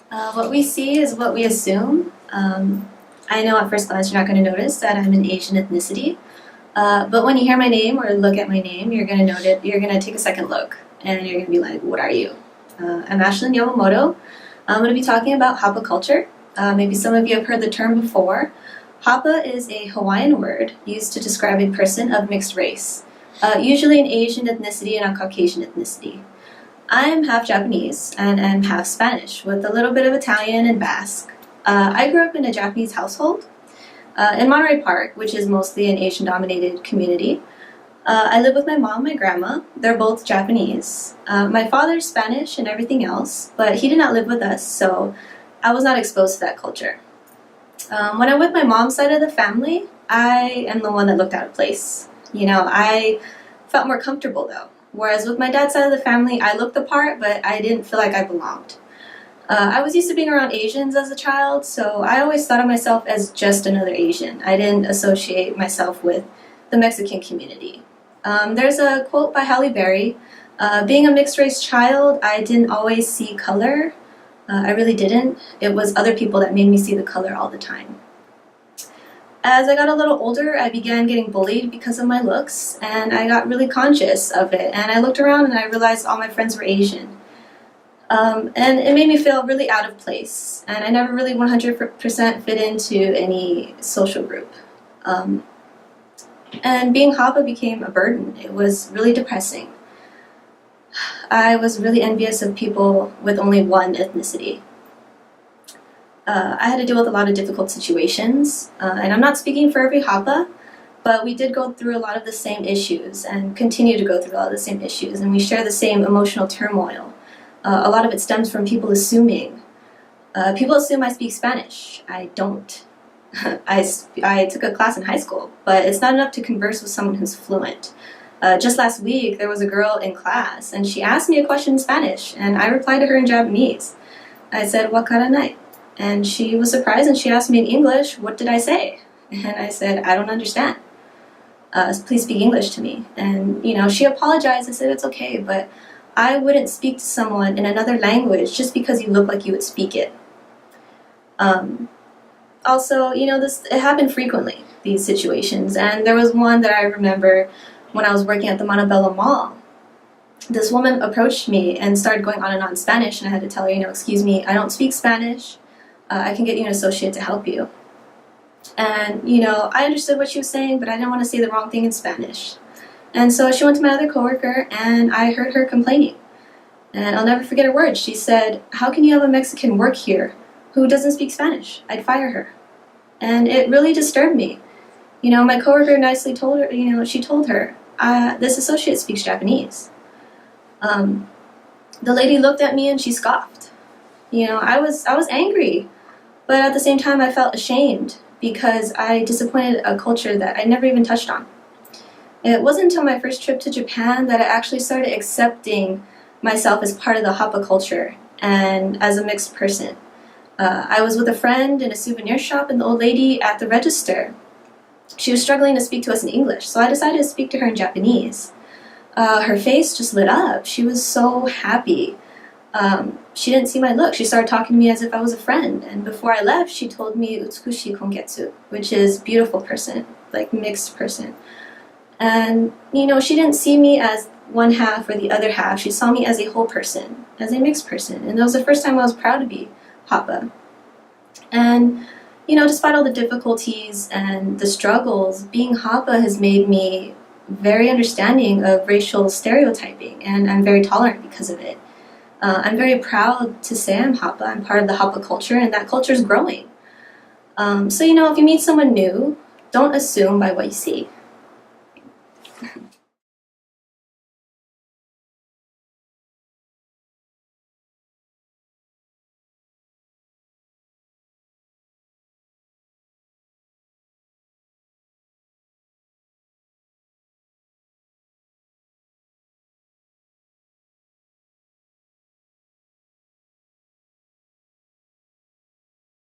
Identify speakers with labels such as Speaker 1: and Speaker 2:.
Speaker 1: What we see is what we assume. I know at first glance you're not going to notice that I'm an Asian ethnicity, but when you hear my name or look at my name, you're going to notice. You're going to take a second look, and you're going to be like, "What are you?" I'm Ashlyn Yamomoto. I'm going to be talking about Hapa culture. Maybe some of you have heard the term before. Hapa is a Hawaiian word used to describe a person of mixed race, usually an Asian ethnicity and a Caucasian ethnicity. I'm half Japanese and I'm half Spanish with a little bit of Italian and Basque. I grew up in a Japanese household in Monterey Park, which is mostly an Asian-dominated community. I live with my mom and my grandma. They're both Japanese. My father's Spanish and everything else, but he did not live with us, so I was not exposed to that culture. When I'm with my mom's side of the family, I am the one that looked out of place. I felt more comfortable though. Whereas with my dad's side of the family, I looked the part, but I didn't feel like I belonged. I was used to being around Asians as a child, so I always thought of myself as just another Asian. I didn't associate myself with the Mexican community. There's a quote by Halle Berry, being a mixed-race child, I didn't always see color. I really didn't. It was other people that made me see the color all the time. As I got a little older, I began getting bullied because of my looks, and I got really conscious of it. And I looked around and I realized all my friends were Asian. And it made me feel really out of place, and I never really 100% fit into any social group. And being Hapa became a burden. It was really depressing. I was really envious of people with only one ethnicity. I had to deal with a lot of difficult situations, and I'm not speaking for every Hapa, but we did go through a lot of the same issues and continue to go through a lot of the same issues, and we share the same emotional turmoil. A lot of it stems from people assuming. People assume I speak Spanish. I don't. I took a class in high school, but it's not enough to converse with someone who's fluent. Just last week, there was a girl in class, and she asked me a question in Spanish, and I replied to her in Japanese. I said, "Wa karanai?" And she was surprised, and she asked me in English, "What did I say?" And I said, "I don't understand. Please speak English to me." And, she apologized and said, "It's okay, but I wouldn't speak to someone in another language just because you look like you would speak it." Also, it happened frequently, these situations. And there was one that I remember when I was working at the Montebello Mall. This woman approached me and started going on and on in Spanish, and I had to tell her, "Excuse me, I don't speak Spanish. I can get you an associate to help you." And, I understood what she was saying, but I didn't want to say the wrong thing in Spanish. And so she went to my other coworker, and I heard her complaining. And I'll never forget her words. She said, "How can you have a Mexican work here who doesn't speak Spanish? I'd fire her." And it really disturbed me. My coworker nicely told her, she told her, "This associate speaks Japanese." The lady looked at me and she scoffed. I was angry. But at the same time, I felt ashamed because I disappointed a culture that I never even touched on. It wasn't until my first trip to Japan that I actually started accepting myself as part of the Hapa culture and as a mixed person. I was with a friend in a souvenir shop, and the old lady at the register, she was struggling to speak to us in English, so I decided to speak to her in Japanese. Her face just lit up. She was so happy. She didn't see my look. She started talking to me as if I was a friend. And before I left, she told me "utsukushi kongetsu," which is beautiful person, like mixed person. And, she didn't see me as one half or the other half. She saw me as a whole person, as a mixed person. And that was the first time I was proud to be Hapa. And, despite all the difficulties and the struggles, being Hapa has made me very understanding of racial stereotyping, and I'm very tolerant because of it. I'm very proud to say I'm Hapa. I'm part of the Hapa culture, and that culture is growing. So, if you meet someone new, don't assume by what you see.